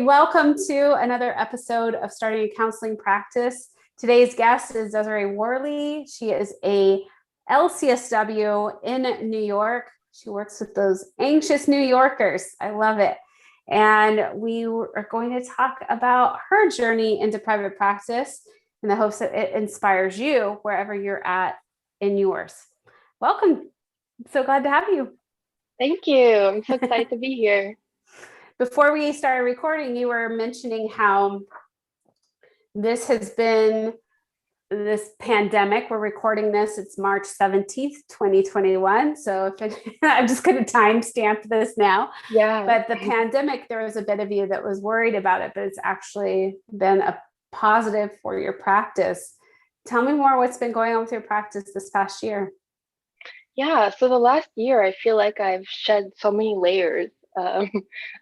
welcome to another episode of Starting a Counseling Practice. Today's guest is Desiree Worley. She is a LCSW in New York. She works with those anxious New Yorkers. I love it. And we are going to talk about her journey into private practice in the hopes that it inspires you wherever you're at in yours. Welcome. I'm so glad to have you. Thank you. I'm so excited to be here. Before we started recording, you were mentioning how this has been this pandemic. We're recording this. It's March 17th, 2021. So I'm just going to timestamp this now. Yeah. But the pandemic, there was a bit of you that was worried about it, but it's actually been a positive for your practice. Tell me more what's been going on with your practice this past year. Yeah. So the last year, I feel like I've shed so many layers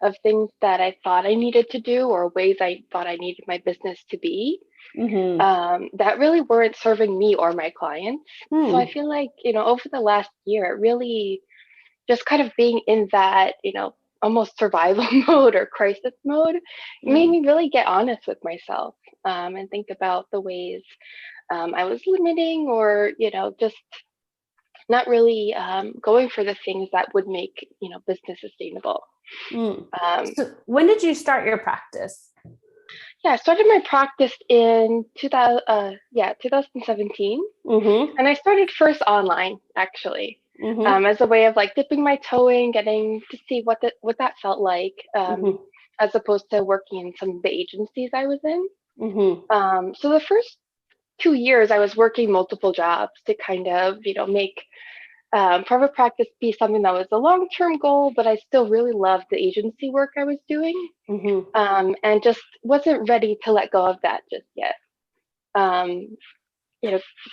of things that I thought I needed to do or ways I thought I needed my business to be that really weren't serving me or my clients. So I feel like, over the last year, it really just kind of being in that, almost survival mode or crisis mode made me really get honest with myself and think about the ways I was limiting or, just not really going for the things that would make, business sustainable. So when did you start your practice? Yeah, I started my practice in 2017. And I started first online, actually, as a way of like dipping my toe in, getting to see what that felt like, as opposed to working in some of the agencies I was in. So the first 2 years, I was working multiple jobs to kind of, make private practice be something that was a long-term goal, but I still really loved the agency work I was doing, and just wasn't ready to let go of that just yet.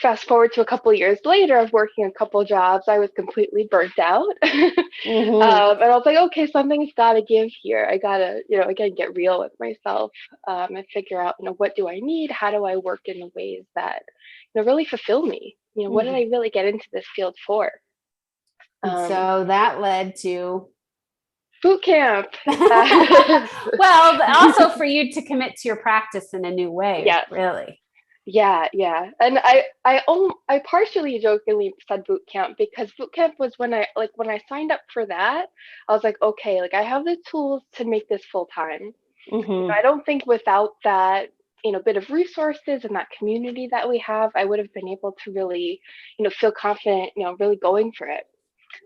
Fast forward to a couple of years later of working a couple of jobs, I was completely burnt out. And I was like, okay, something's got to give here. I got to, again, get real with myself and figure out, what do I need? How do I work in the ways that, really fulfill me? What did I really get into this field for? So that led to Bootcamp. Well, but also for you to commit to your practice in a new way. Yeah, really. Yeah. And I partially jokingly said bootcamp because bootcamp was when I signed up for that, I was like, okay, like I have the tools to make this full time. I don't think without that, bit of resources and that community that we have, I would have been able to really, feel confident, really going for it.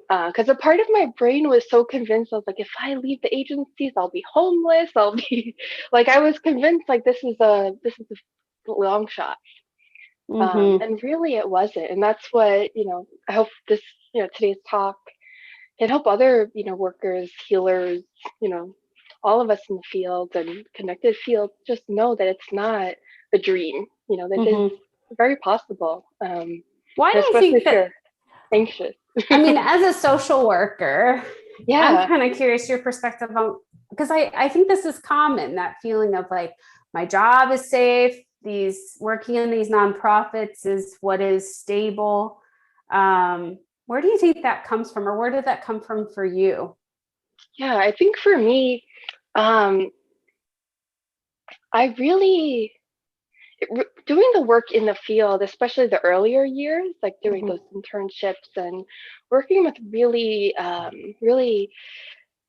Because a part of my brain was so convinced, I was like, if I leave the agencies, I'll be homeless. I'll be like, I was convinced like this is a long shot. And really it wasn't. And that's what, I hope this, today's talk can help other, workers, healers, all of us in the field and connected field just know that it's not a dream, that is very possible. Why do you think that? You're anxious. I mean, as a social worker, yeah, I'm kind of curious your perspective on, because I think this is common, that feeling of like, my job is safe. Working in these nonprofits is what is stable. Where do you think that comes from, or where did that come from for you? Yeah, I think for me, I really doing the work in the field, especially the earlier years, like doing those internships and working with really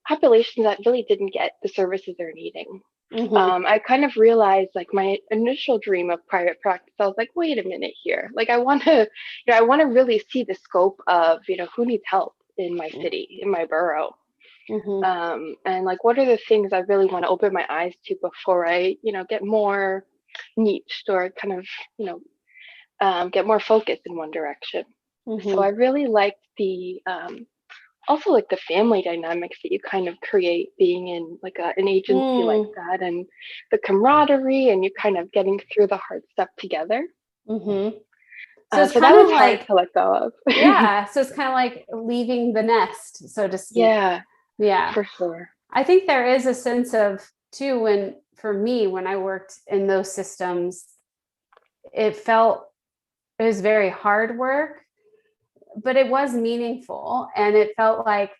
populations that really didn't get the services they're needing. I kind of realized like my initial dream of private practice, I was like, wait a minute here. Like I want to really see the scope of, who needs help in my city, in my borough. And like, what are the things I really want to open my eyes to before I, get more niched or kind of, get more focused in one direction. So I really liked the, also like the family dynamics that you kind of create being in like an agency like that, and the camaraderie and you kind of getting through the hard stuff together. So it's so that was hard to let go of. Yeah. So it's kind of like leaving the nest, so to speak. Yeah, for sure. I think there is a sense of too, when I worked in those systems, it was very hard work, but it was meaningful. And it felt like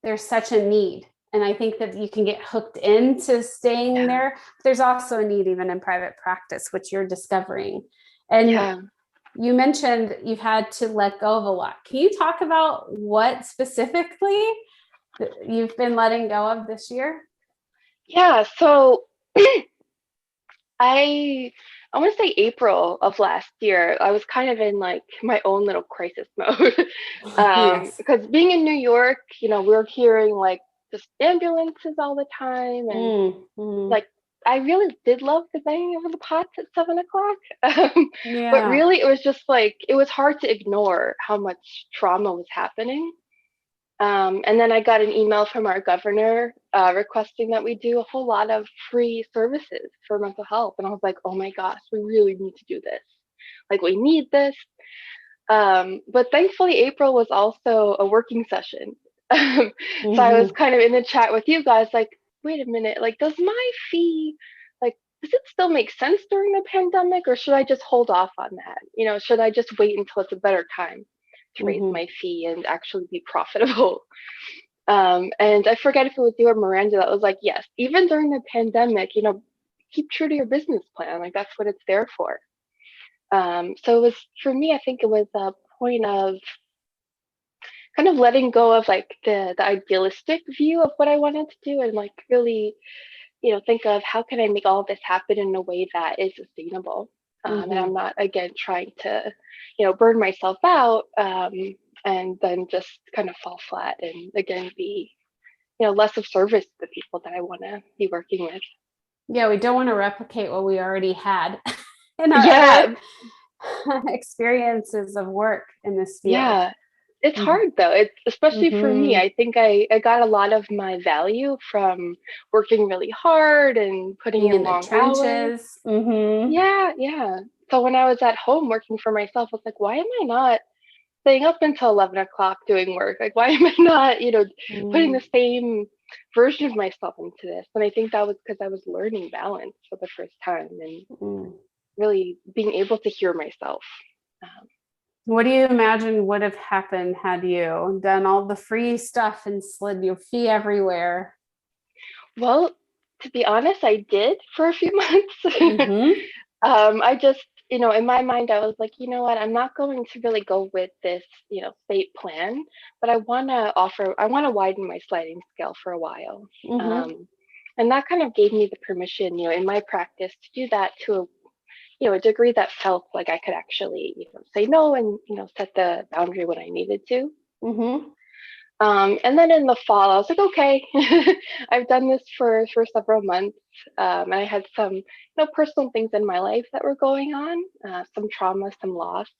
there's such a need. And I think that you can get hooked into staying there. There's also a need even in private practice, which you're discovering. And you mentioned you've had to let go of a lot. Can you talk about what specifically you've been letting go of this year? Yeah, so I want to say April of last year, I was kind of in like my own little crisis mode. Yes. Because being in New York, we're hearing like just ambulances all the time, and like I really did love the banging over the pots at 7 o'clock. But Yeah. really, it was just like it was hard to ignore how much trauma was happening. And then I got an email from our governor requesting that we do a whole lot of free services for mental health. And I was like, oh my gosh, we really need to do this. Like, we need this. But thankfully, April was also a working session. So I was kind of in the chat with you guys, like, wait a minute, like, does my fee, like, does it still make sense during the pandemic, or should I just hold off on that? Should I just wait until it's a better time to raise my fee and actually be profitable? And I forget if it was you or Miranda that was like, yes, even during the pandemic, keep true to your business plan. Like, that's what it's there for. So it was, for me, I think it was a point of kind of letting go of like the idealistic view of what I wanted to do, and like really, think of how can I make all of this happen in a way that is sustainable. And I'm not, again, trying to, burn myself out and then just kind of fall flat and again be, less of service to the people that I want to be working with. Yeah, we don't want to replicate what we already had in our other experiences of work in this field. Yeah. It's hard though. It's especially for me. I think I got a lot of my value from working really hard and putting in long hours. Yeah. So when I was at home working for myself, I was like, why am I not staying up until 11 o'clock doing work? Like, why am I not, putting the same version of myself into this? And I think that was because I was learning balance for the first time and really being able to hear myself. What do you imagine would have happened had you done all the free stuff and slid your fee everywhere? Well, to be honest, I did for a few months. I just, in my mind, I was like, you know what, I'm not going to really go with this, state plan, but I want to widen my sliding scale for a while. And that kind of gave me the permission, in my practice to do that to a degree that felt like I could actually, say no and, set the boundary when I needed to. And then in the fall, I was like, okay, I've done this for several months. And I had some, personal things in my life that were going on, some trauma, some loss.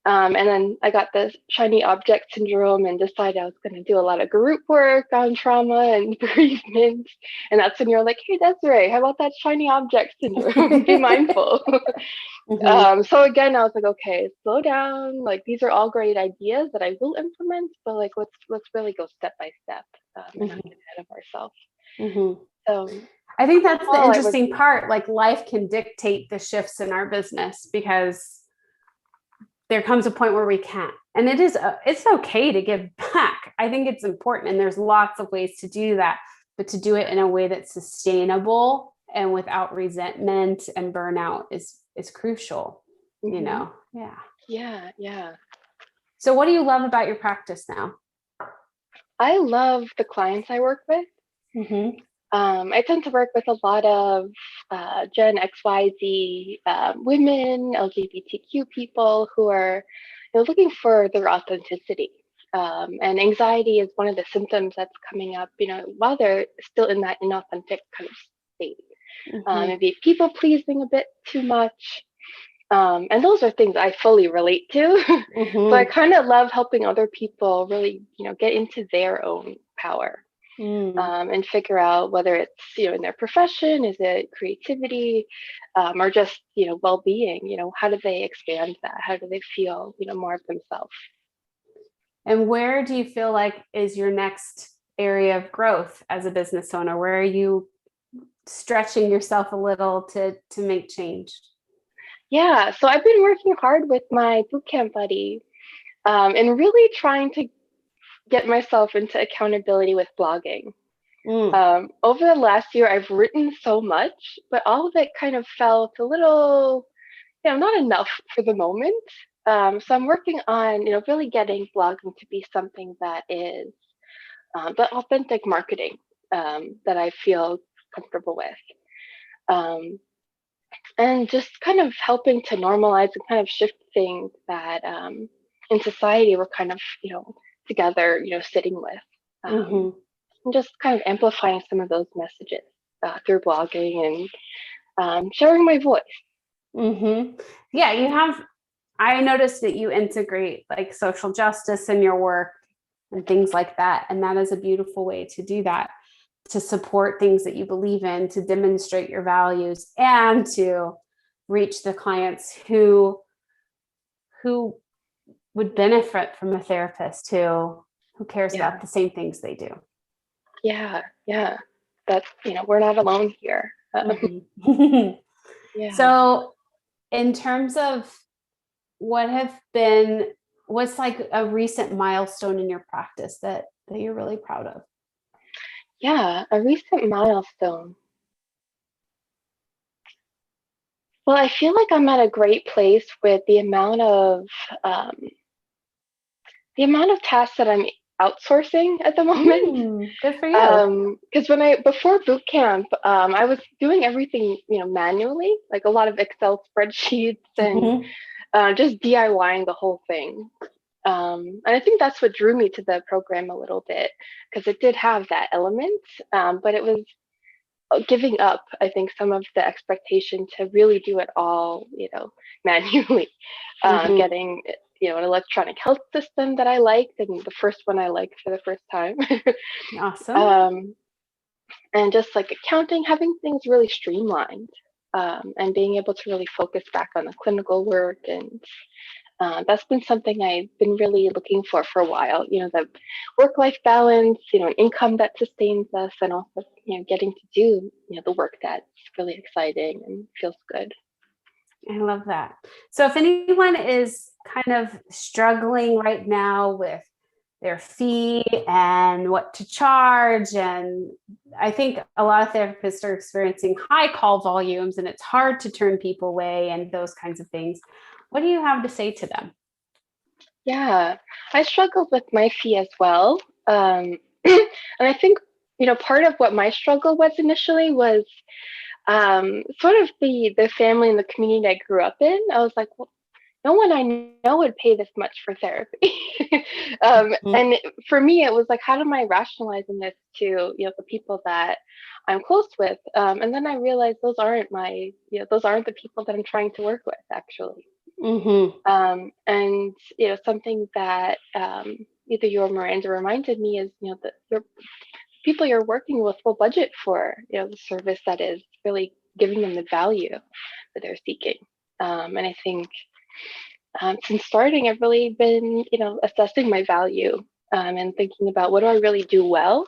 And then I got this shiny object syndrome and decided I was going to do a lot of group work on trauma and bereavement. And that's when you're like, hey, Desiree, how about that shiny object syndrome? Be mindful. So again, I was like, okay, slow down. Like, these are all great ideas that I will implement, but like, let's really go step by step and not get ahead of ourselves. So I think that's the interesting part. Like, life can dictate the shifts in our business because there comes a point where we can't, and it's okay to give back. I think it's important, and there's lots of ways to do that, but to do it in a way that's sustainable and without resentment and burnout is crucial. Yeah. So what do you love about your practice now? I love the clients I work with. I tend to work with a lot of Gen XYZ women, LGBTQ people who are looking for their authenticity. And anxiety is one of the symptoms that's coming up, while they're still in that inauthentic kind of state. Maybe people pleasing a bit too much. And those are things I fully relate to. So I kind of love helping other people really, get into their own power. And figure out whether it's in their profession, is it creativity, or just well-being. How do they expand that? How do they feel more of themselves? And where do you feel like is your next area of growth as a business owner? Where are you stretching yourself a little to make change? Yeah, so I've been working hard with my bootcamp buddy and really trying to get myself into accountability with blogging. Over the last year, I've written so much, but all of it kind of felt a little, not enough for the moment. So I'm working on, really getting blogging to be something that is the authentic marketing that I feel comfortable with. And just kind of helping to normalize and kind of shift things that in society we're kind of, together, sitting with. And just kind of amplifying some of those messages through blogging and sharing my voice. Yeah, you have, I noticed that you integrate like social justice in your work and things like that. And that is a beautiful way to do that, to support things that you believe in, to demonstrate your values, and to reach the clients who would benefit from a therapist who cares about the same things they do. Yeah. That's, we're not alone here. So in terms of what's like a recent milestone in your practice that you're really proud of? Yeah, a recent milestone. Well, I feel like I'm at a great place with the amount of tasks that I'm outsourcing at the moment. Good for you. Because before boot camp, I was doing everything, manually, like a lot of Excel spreadsheets and just DIYing the whole thing. And I think that's what drew me to the program a little bit, because it did have that element, but it was giving up, I think, some of the expectation to really do it all, manually, getting, an electronic health system that I liked, and the first one I liked for the first time. Awesome. And just like accounting, having things really streamlined, and being able to really focus back on the clinical work. And that's been something I've been really looking for a while, the work-life balance, an income that sustains us, and also, getting to do, the work that's really exciting and feels good. I love that. So if anyone is kind of struggling right now with their fee and what to charge, and I think a lot of therapists are experiencing high call volumes and it's hard to turn people away and those kinds of things, what do you have to say to them? Yeah, I struggled with my fee as well. And I think, part of what my struggle was initially was sort of the family and the community I grew up in. I was like, well, no one I know would pay this much for therapy. And for me, it was like, how am I rationalizing this to, the people that I'm close with? And then I realized those aren't the people that I'm trying to work with, actually. And, something that either you or Miranda reminded me is, that your people you're working with will budget for, the service that is really giving them the value that they're seeking. And I think since starting, I've really been, assessing my value and thinking about what do I really do well,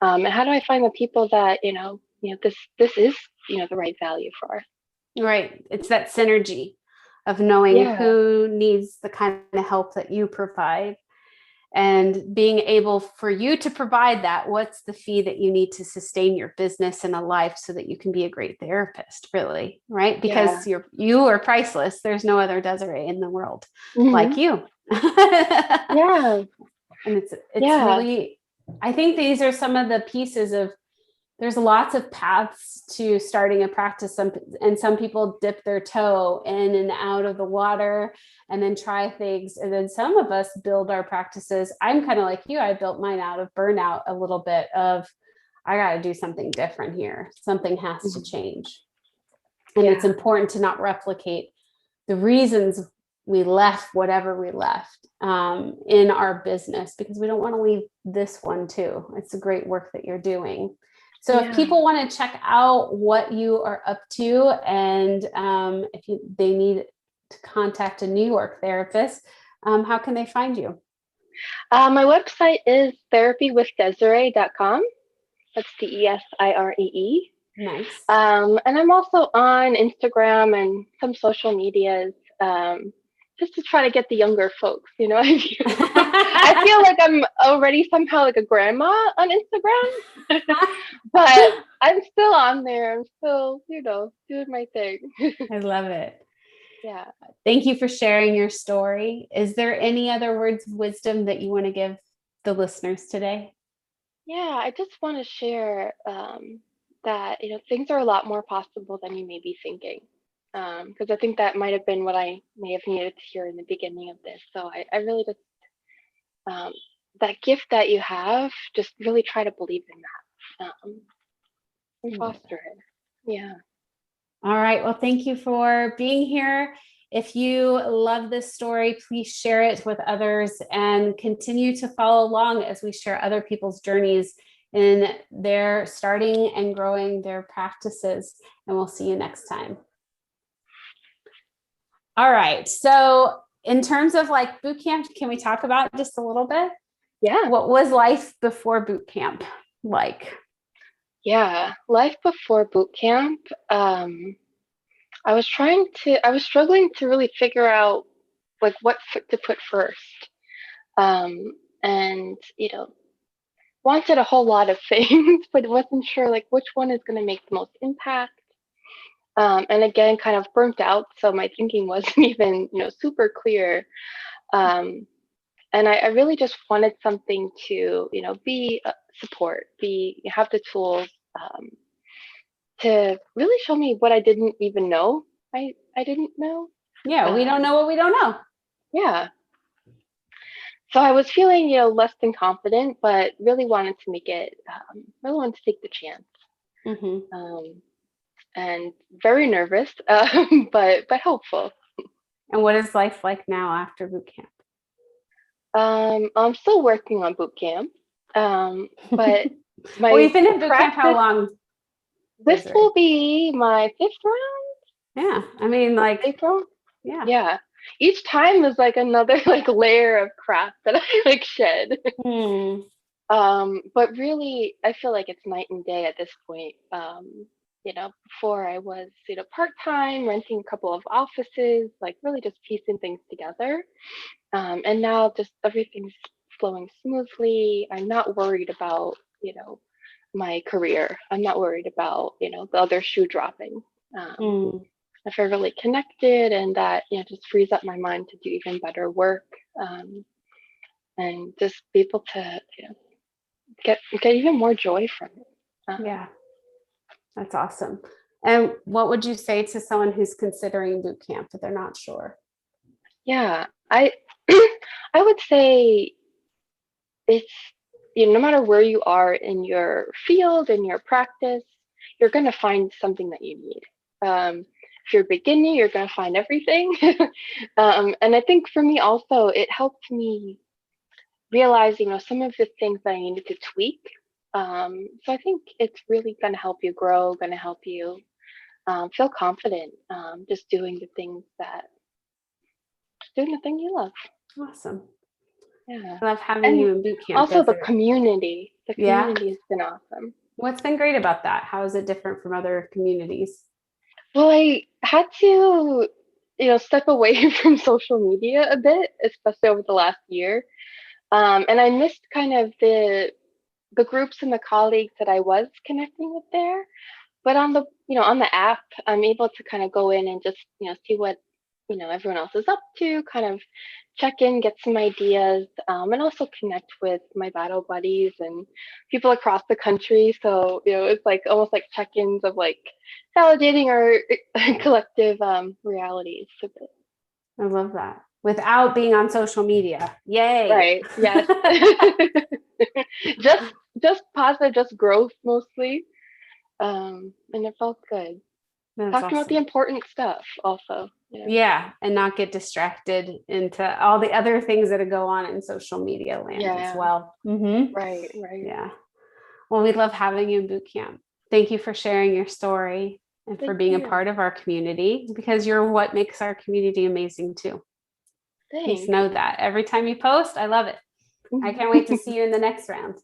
and how do I find the people that, this is, the right value for. Right. It's that synergy of knowing who needs the kind of help that you provide, and being able for you to provide that. What's the fee that you need to sustain your business and a life so that you can be a great therapist, really, right? Because you are priceless. There's no other Desiree in the world like you. And it's really, I think these are some of the pieces of, there's lots of paths to starting a practice. And some people dip their toe in and out of the water and then try things. And then some of us build our practices. I'm kind of like you. I built mine out of burnout, a little bit of, I got to do something different here. Something has to change. And it's important to not replicate the reasons we left whatever we left in our business, because we don't want to leave this one too. It's a great work that you're doing. So if people want to check out what you are up to, and they need to contact a New York therapist, how can they find you? My website is therapywithdesiree.com. That's DESIREE. Nice. And I'm also on Instagram and some social medias, just to try to get the younger folks, I feel like I'm already somehow like a grandma on Instagram, but I'm still on there. I'm still, doing my thing. I love it. Yeah. Thank you for sharing your story. Is there any other words of wisdom that you want to give the listeners today? Yeah, I just want to share that, things are a lot more possible than you may be thinking. Because I think that might have been what I may have needed to hear in the beginning of this. So I really just, that gift that you have, just really try to believe in that and foster it. Yeah. All right. Well, thank you for being here. If you love this story, please share it with others and continue to follow along as we share other people's journeys in their starting and growing their practices. And we'll see you next time. All right. So in terms of like boot camp, can we talk about just a little bit? Yeah. What was life before boot camp like? Yeah. Life before boot camp. I was struggling to really figure out like what to put first. And, wanted a whole lot of things, but wasn't sure like which one is going to make the most impact. And again, kind of burnt out. So my thinking wasn't even, super clear. And I really just wanted something to, be support, have the tools to really show me what I didn't even know. I didn't know. Yeah, we don't know what we don't know. Yeah. So I was feeling, less than confident, but really wanted to make it, really wanted to take the chance. Mm-hmm. And very nervous, but hopeful. And what is life like now after boot camp? I'm still working on boot camp, but my well, you've been in boot camp how long? This will be my 5th round. Yeah, I mean, like April. Yeah. Each time is like another like layer of crap that I like shed. But really, I feel like it's night and day at this point. Before I was, part-time, renting a couple of offices, like really just piecing things together. And now just everything's flowing smoothly. I'm not worried about, my career. I'm not worried about, the other shoe dropping. I feel really connected, and that, just frees up my mind to do even better work. And just be able to, get even more joy from it. Yeah, that's awesome. And what would you say to someone who's considering boot camp but they're not sure? Yeah, I I would say it's, no matter where you are in your field, in your practice, you're going to find something that you need. If you're beginning, you're going to find everything. And I think for me also, it helped me realize, some of the things that I needed to tweak. So I think it's really going to help you grow, going to help you feel confident, just doing the thing you love. Awesome. Yeah. I love having you in boot camp. Also the community. The community has been awesome. What's been great about that? How is it different from other communities? Well, I had to, step away from social media a bit, especially over the last year. And I missed kind of the groups and the colleagues that I was connecting with there. But on the app, I'm able to kind of go in and just, see what, everyone else is up to, kind of check in, get some ideas, and also connect with my battle buddies and people across the country. So, it's like almost like check-ins of like validating our collective realities a bit. I love that. Without being on social media. Yay. Right. Yes. just positive, just growth mostly. And it felt good. Talking about the important stuff also. Yeah, and not get distracted into all the other things that go on in social media land as well. Mm-hmm. Right. Yeah. Well, we love having you in boot camp. Thank you for sharing your story and for being a part of our community, because you're what makes our community amazing too. Thanks. Just know that every time you post, I love it. I can't wait to see you in the next round.